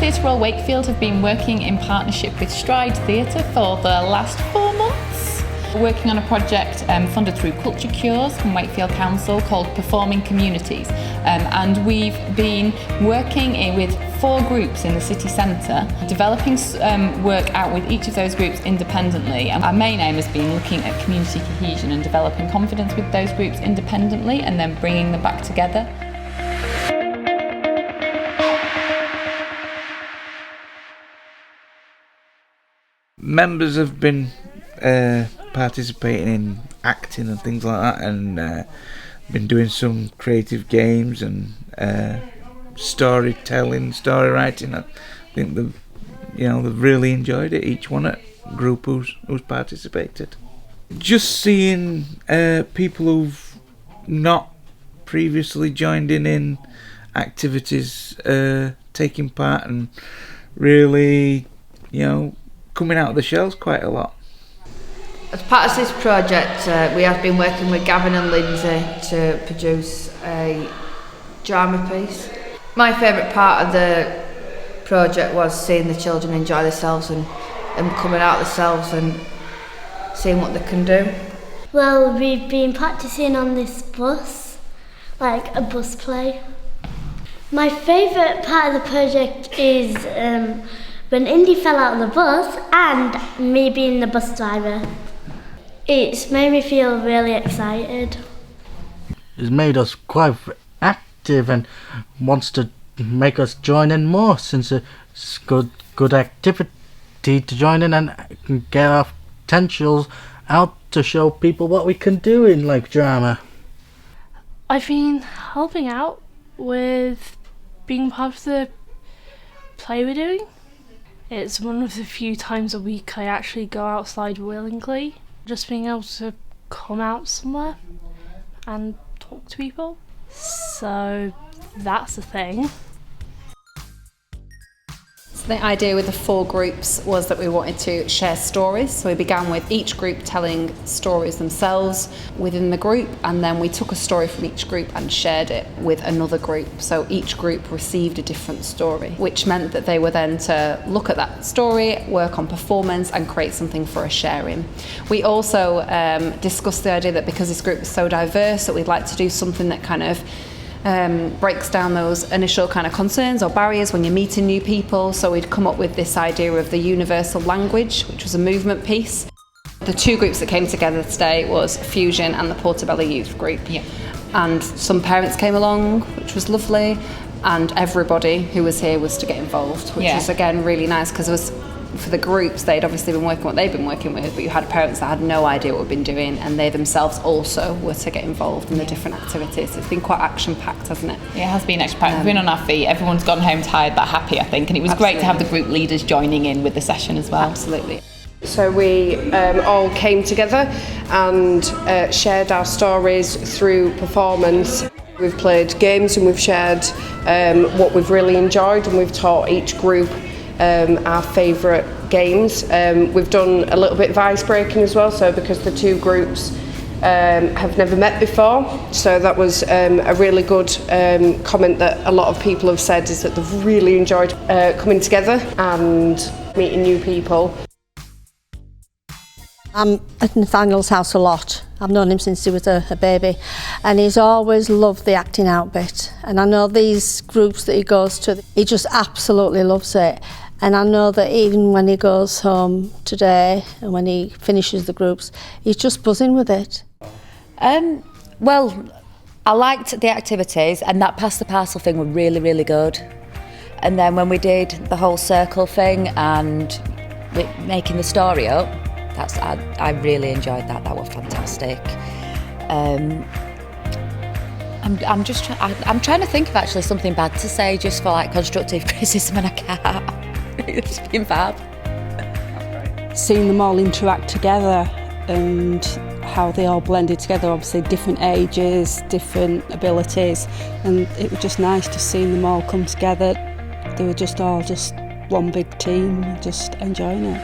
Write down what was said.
Theatre Royal Wakefield have been working in partnership with Stride Theatre for the last 4 months. We're working on a project funded through Culture Cures from Wakefield Council called Performing Communities, and we've been working with 4 groups in the city centre, developing work out with each of those groups independently. And our main aim has been looking at community cohesion and developing confidence with those groups independently and then bringing them back together. Members have been participating in acting and things like that, and been doing some creative games and storytelling, story writing. I think they've really enjoyed it. Each one at group who's participated. Just seeing people who've not previously joined in activities taking part and really, coming out of the shells quite a lot. As part of this project, we have been working with Gavin and Lindsay to produce a drama piece. My favourite part of the project was seeing the children enjoy themselves and coming out themselves and seeing what they can do. Well, we've been practising on this bus, like a bus play. My favourite part of the project is when Indy fell out of the bus and me being the bus driver. It's made me feel really excited. It's made us quite active and wants to make us join in more, since it's good activity to join in and get our potentials out to show people what we can do in drama. I've been helping out with being part of the play we're doing. It's one of the few times a week I actually go outside willingly. Just being able to come out somewhere and talk to people. So that's a thing. The idea with the 4 groups was that we wanted to share stories. So we began with each group telling stories themselves within the group, and then we took a story from each group and shared it with another group. So each group received a different story, which meant that they were then to look at that story, work on performance and create something for a sharing. We also discussed the idea that because this group is so diverse, that we'd like to do something that kind of breaks down those initial kind of concerns or barriers when you're meeting new people. So we'd come up with this idea of the universal language, which was a movement piece. The 2 groups that came together today was Fusion and the Portobello Youth Group. Yeah. And some parents came along, which was lovely, and everybody who was here was to get involved, which was again really nice, because it was for the groups, they'd obviously been working what they've been working with, but you had parents that had no idea what we've been doing, and they themselves also were to get involved in the different activities. It's been quite action-packed, hasn't it? It has been action-packed. We've been on our feet. Everyone's gone home tired but happy, I think, and it was great to have the group leaders joining in with the session as well. Absolutely. So we all came together and shared our stories through performance. We've played games and we've shared what we've really enjoyed, and we've taught each group our favourite games. We've done a little bit of ice breaking as well, so because the 2 groups have never met before, so that was a really good comment that a lot of people have said, is that they've really enjoyed coming together and meeting new people. I'm at Nathaniel's house a lot. I've known him since he was a baby, and he's always loved the acting out bit. And I know these groups that he goes to, he just absolutely loves it. And I know that even when he goes home today and when he finishes the groups, he's just buzzing with it. Well, I liked the activities, and that pass the parcel thing were really, really good. And then when we did the whole circle thing and making the story up, I really enjoyed that. That was fantastic. I'm trying to think of actually something bad to say, just for constructive criticism, and I can't. It's been fab. Seeing them all interact together and how they all blended together, obviously different ages, different abilities, and it was just nice to see them all come together. They were just all one big team, just enjoying it.